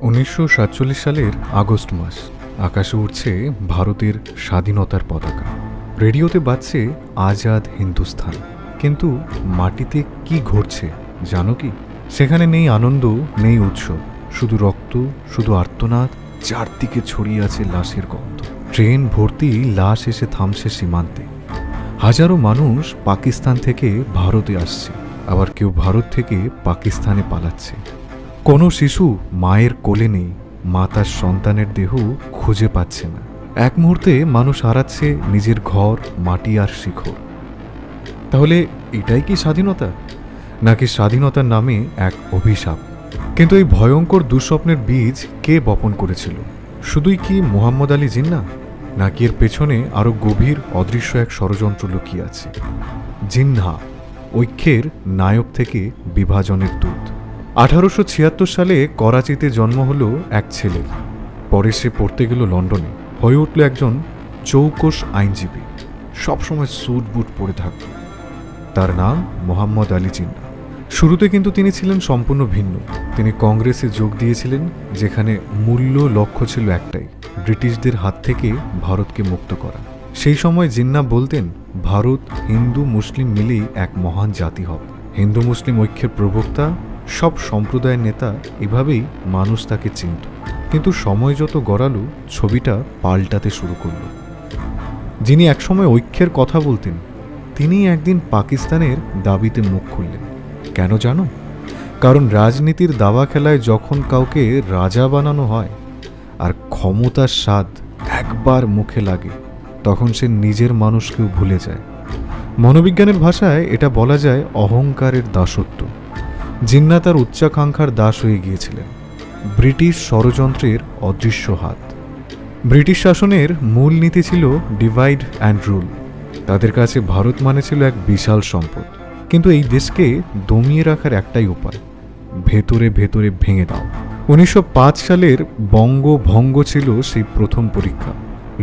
1947 সালের আগস্ট মাস। আকাশে উড়ছে ভারতের স্বাধীনতার পতাকা, রেডিওতে বাজছে আজাদ হিন্দুস্তান। কিন্তু মাটিতে কি ঘটছে জানো কি? সেখানে নেই আনন্দ, নেই উৎসব, শুধু রক্ত, শুধু আর্তনাদ। চারদিকে ছড়িয়ে আছে লাশের গন্ধ। ট্রেন ভর্তি লাশ এসে থামছে সীমান্তে। হাজারো মানুষ পাকিস্তান থেকে ভারতে আসছে, আবার কেউ ভারত থেকে পাকিস্তানে পালাচ্ছে। কোনো শিশু মায়ের কোলে নেই, মা তার সন্তানের দেহ খুঁজে পাচ্ছে না। এক মুহূর্তে মানুষ হারাচ্ছে নিজের ঘর, মাটি আর শিখর। তাহলে এটাই কি স্বাধীনতা, নাকি স্বাধীনতার নামে এক অভিশাপ? কিন্তু এই ভয়ঙ্কর দুঃস্বপ্নের বীজ কে বপন করেছিল? শুধুই কি মোহাম্মদ আলী জিন্নাহ, নাকি এর পেছনে আরও গভীর অদৃশ্য এক ষড়যন্ত্র লুকিয়ে আছে? জিন্নাহ, ঐক্যের নায়ক থেকে বিভাজনের দূত। 1876 সালে করাচিতে জন্ম হলো এক ছেলের। পরে সে পড়তে গেল লন্ডনে, হয়ে উঠল একজন চৌকস আইনজীবী। সবসময় স্যুট বুট পরে থাকত। তার নাম মোহাম্মদ আলী জিন্নাহ। শুরুতে কিন্তু তিনি ছিলেন সম্পূর্ণ ভিন্ন। তিনি কংগ্রেসে যোগ দিয়েছিলেন, যেখানে মূল্য লক্ষ্য ছিল একটাই, ব্রিটিশদের হাত থেকে ভারতকে মুক্ত করা। সেই সময় জিন্নাহ বলতেন, ভারত হিন্দু মুসলিম মিলেই এক মহান জাতি হবে। হিন্দু মুসলিম ঐক্যের প্রবক্তা, সব সম্প্রদায়ের নেতা, এভাবেই মানুষ তাকে চিনত। কিন্তু সময় যত গড়ালো, ছবিটা পাল্টাতে শুরু করল। যিনি একসময় ঐক্যের কথা বলতেন, তিনি একদিন পাকিস্তানের দাবিতে মুখ খুললেন। কেন জানো? কারণ রাজনীতির দাবা খেলায় যখন কাউকে রাজা বানানো হয় আর ক্ষমতার স্বাদ একবার মুখে লাগে, তখন সে নিজের মানুষকেও ভুলে যায়। মনোবিজ্ঞানের ভাষায় এটা বলা যায় অহংকারের দাসত্ব। জিন্নাহ তার উচ্চাকাঙ্ক্ষার দাস হয়ে গিয়েছিলেন। ব্রিটিশ ষড়যন্ত্রের অদৃশ্য হাত। ব্রিটিশ শাসনের মূল নীতি ছিল ডিভাইড অ্যান্ড রুল। তাদের কাছে ভারত মানে ছিল এক বিশাল সম্পদ। কিন্তু এই দেশকে দমিয়ে রাখার একটাই উপায়, ভেতরে ভেতরে ভেঙে দাও। 1905 সালের বঙ্গভঙ্গ ছিল সেই প্রথম পরীক্ষা।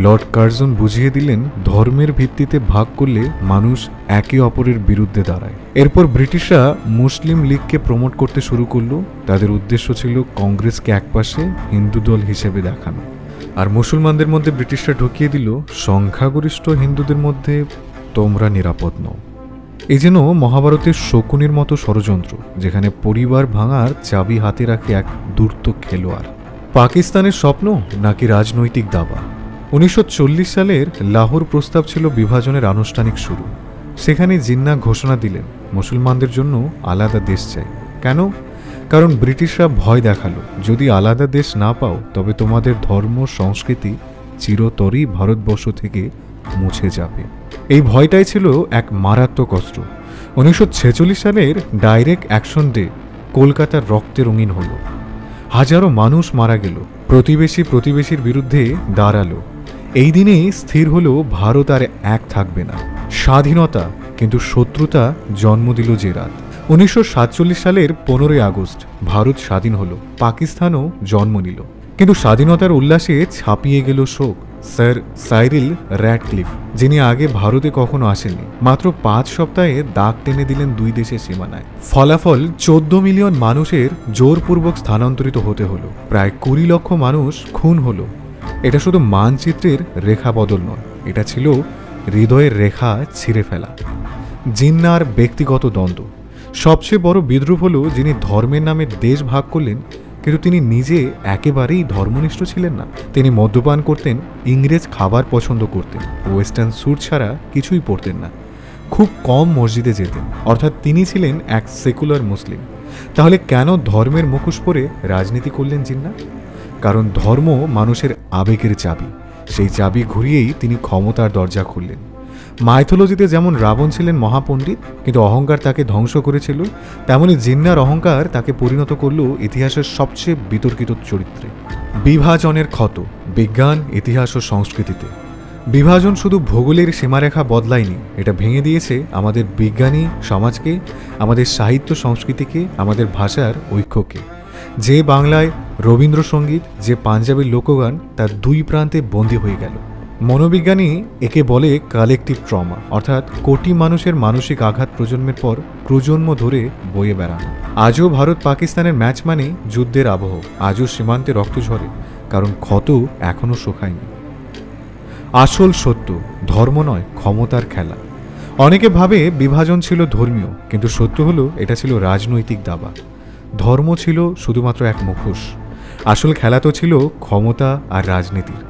লর্ড কার্জন বুঝিয়ে দিলেন, ধর্মের ভিত্তিতে ভাগ করলে মানুষ একে অপরের বিরুদ্ধে দাঁড়ায়। এরপর ব্রিটিশরা মুসলিম লীগকে প্রমোট করতে শুরু করল। তাদের উদ্দেশ্য ছিল কংগ্রেসকে একপাশে, হিন্দু দল হিসেবে দেখানো। আর মুসলমানদের মধ্যে ব্রিটিশরা ঢুকিয়ে দিল, সংখ্যাগরিষ্ঠ হিন্দুদের মধ্যে তোমরা নিরাপদ নও। এই যেন মহাভারতের শকুনির মতো ষড়যন্ত্র, যেখানে পরিবার ভাঙার চাবি হাতে রাখে এক ধূর্ত খেলোয়াড়। পাকিস্তানের স্বপ্ন নাকি রাজনৈতিক দাবা? 1940 সালের লাহোর প্রস্তাব ছিল বিভাজনের আনুষ্ঠানিক শুরু। সেখানে জিন্নাহ ঘোষণা দিলেন, মুসলমানদের জন্য আলাদা দেশ চাই। কেন? কারণ ব্রিটিশরা ভয় দেখালো, যদি আলাদা দেশ না পাও, তবে তোমাদের ধর্ম সংস্কৃতি চিরতরই ভারতবর্ষ থেকে মুছে যাবে। এই ভয়টাই ছিল এক মারাত্মক অস্ত্র। 1946 সালের ডাইরেক্ট অ্যাকশন ডে কলকাতার রক্তে রঙিন হল। হাজারো মানুষ মারা গেল, প্রতিবেশীর বিরুদ্ধে দাঁড়ালো। এই দিনেই স্থির হলো, ভারত আর এক থাকবে না। স্বাধীনতা, কিন্তু শত্রুতা জন্ম দিল যে রাত। 1947 সালের 15 আগস্ট ভারত স্বাধীন হলো, পাকিস্তানও জন্ম নিল। কিন্তু স্বাধীনতার উল্লাসে ছাপিয়ে গেল শোক। স্যার সাইরিল র্যাডক্লিফ, যিনি আগে ভারতে কখনো আসেননি, মাত্র 5 সপ্তাহে দাগ টেনে দিলেন দুই দেশের সীমানায়। ফলাফল, 14 মিলিয়ন মানুষের জোরপূর্বক স্থানান্তরিত হতে হলো। প্রায় 20 লক্ষ মানুষ খুন হলো। এটা শুধু মানচিত্রের রেখা বদল নয়, এটা ছিল হৃদয়ের রেখা ছিঁড়ে ফেলা। জিন্নাহর ব্যক্তিগত দ্বন্দ্ব। সবচেয়ে বড় বিদ্রুপ হলো, যিনি ধর্মের নামে দেশ ভাগ করলেন, কিন্তু তিনি নিজে একেবারেই ধর্মনিষ্ঠ ছিলেন না। তিনি মদ্যপান করতেন, ইংরেজ খাবার পছন্দ করতেন, ওয়েস্টার্ন স্যুট ছাড়া কিছুই পরতেন না, খুব কম মসজিদে যেতেন। অর্থাৎ তিনি ছিলেন এক সেকুলার মুসলিম। তাহলে কেন ধর্মের মুখোশ পরে রাজনীতি করলেন জিন্নাহ? কারণ ধর্ম মানুষের আবেগের চাবি। সেই চাবি ঘুরিয়েই তিনি ক্ষমতার দরজা খুললেন। মাইথোলজিতে যেমন রাবণ ছিলেন মহাপণ্ডিত, কিন্তু অহংকার তাকে ধ্বংস করেছিল, তেমনি জিন্নাহর অহংকার তাকে পরিণত করল ইতিহাসের সবচেয়ে বিতর্কিত চরিত্রে। বিভাজনের ক্ষত, বিজ্ঞান, ইতিহাস ও সংস্কৃতিতে। বিভাজন শুধু ভূগোলের সীমারেখা বদলায়নি, এটা ভেঙে দিয়েছে আমাদের বিজ্ঞানী সমাজকে, আমাদের সাহিত্য সংস্কৃতিকে, আমাদের ভাষার ঐক্যকে। যে বাংলায় রবীন্দ্রসঙ্গীত, যে পাঞ্জাবের লোকগান তার দুই প্রান্তে বন্দী হয়ে গেল। মনোবিজ্ঞানী একে বলে কালেকটিভ ট্রমা, অর্থাৎ কোটি মানুষের মানসিক আঘাত প্রজন্মের পর প্রজন্ম ধরে বয়ে বেড়ানো। আজও ভারত পাকিস্তানের ম্যাচ মানে যুদ্ধের আবহ, আজও সীমান্তে রক্ত ঝরে, কারণ ক্ষত এখনও শুকায়নি। আসল সত্য, ধর্ম নয় ক্ষমতার খেলা। অনেকে ভাবে বিভাজন ছিল ধর্মীয়, কিন্তু সত্য হলো এটা ছিল রাজনৈতিক দাবা। ধর্ম ছিল শুধুমাত্র এক মুখোশ, আসল খেলা তো ছিল ক্ষমতা আর রাজনীতির।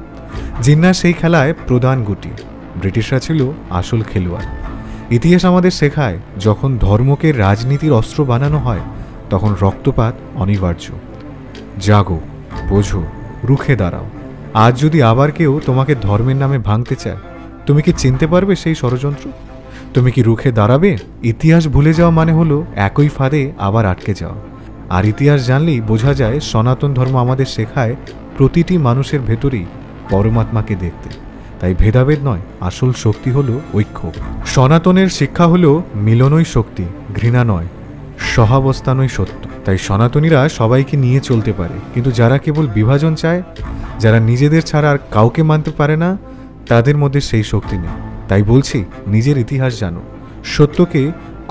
জিন্নাহ সেই খেলায় প্রধান গুটি, ব্রিটিশরা ছিল আসল খেলোয়াড়। ইতিহাস আমাদের শেখায়, যখন ধর্মকে রাজনীতির অস্ত্র বানানো হয় তখন রক্তপাত অনিবার্য। জাগো, বোঝো, রুখে দাঁড়াও। আজ যদি আবার কেউ তোমাকে ধর্মের নামে ভাঙতে চায়, তুমি কি চিনতে পারবে সেই ষড়যন্ত্র? তুমি কি রুখে দাঁড়াবে? ইতিহাস ভুলে যাওয়া মানে হলো একই ফাঁদে আবার আটকে যাওয়া। আর ইতিহাস জানলেই বোঝা যায় সনাতন ধর্ম আমাদের শেখায় প্রতিটি মানুষের ভেতরেই পরমাত্মাকে দেখতে। তাই ভেদাভেদ নয়, আসল শক্তি হলো ঐক্য। সনাতনের শিক্ষা হলো মিলনই শক্তি, ঘৃণা নয়, সহাবস্থানই সত্য। তাই সনাতনীরা সবাইকে নিয়ে চলতে পারে, কিন্তু যারা কেবল বিভাজন চায়, যারা নিজেদের ছাড়া আর কাউকে মানতে পারে না, তাদের মধ্যে সেই শক্তি নেই। তাই বলছি, নিজের ইতিহাস জানো, সত্যকে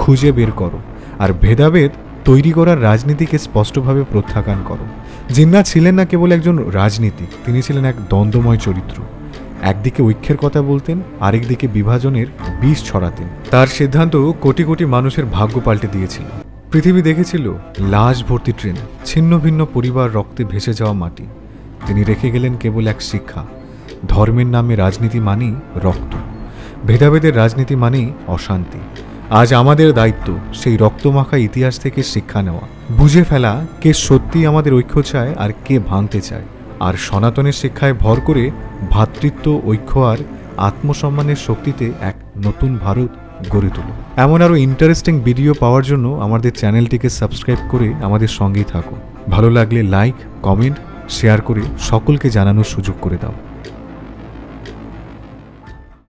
খুঁজে বের করো, আর ভেদাভেদ তৈরি করার রাজনীতিকে স্পষ্টভাবে প্রত্যাখ্যান করো। জিন্নাহ ছিলেন না কেবল একজন রাজনীতিক, তিনি ছিলেন এক দ্বন্দ্বময় চরিত্র। একদিকে ঐক্যের কথা বলতেন, আরেকদিকে বিভাজনের বিষ ছড়াতেন। তার সিদ্ধান্ত কোটি কোটি মানুষের ভাগ্য পাল্টে দিয়েছিল। পৃথিবী দেখেছিল লাশ ভর্তি ট্রেন, ছিন্ন ভিন্ন পরিবার, রক্তে ভেসে যাওয়া মাটি। তিনি রেখে গেলেন কেবল এক শিক্ষা, ধর্মের নামে রাজনীতি মানেই রক্ত, ভেদাভেদের রাজনীতি মানেই অশান্তি। আজ আমাদের দায়িত্ব সেই রক্তমাখা ইতিহাস থেকে শিক্ষা নেওয়া, বুঝে ফেলা কে সত্যি আমাদের ঐক্য চায় আর কে ভাঙতে চায়, আর সনাতনের শিক্ষায় ভর করে ভ্রাতৃত্ব, ঐক্য আর আত্মসম্মানের শক্তিতে এক নতুন ভারত গড়ে তোলো। এমন আরও ইন্টারেস্টিং ভিডিও পাওয়ার জন্য আমাদের চ্যানেলটিকে সাবস্ক্রাইব করে আমাদের সঙ্গেই থাকো। ভালো লাগলে লাইক, কমেন্ট, শেয়ার করে সকলকে জানানোর সুযোগ করে দাও।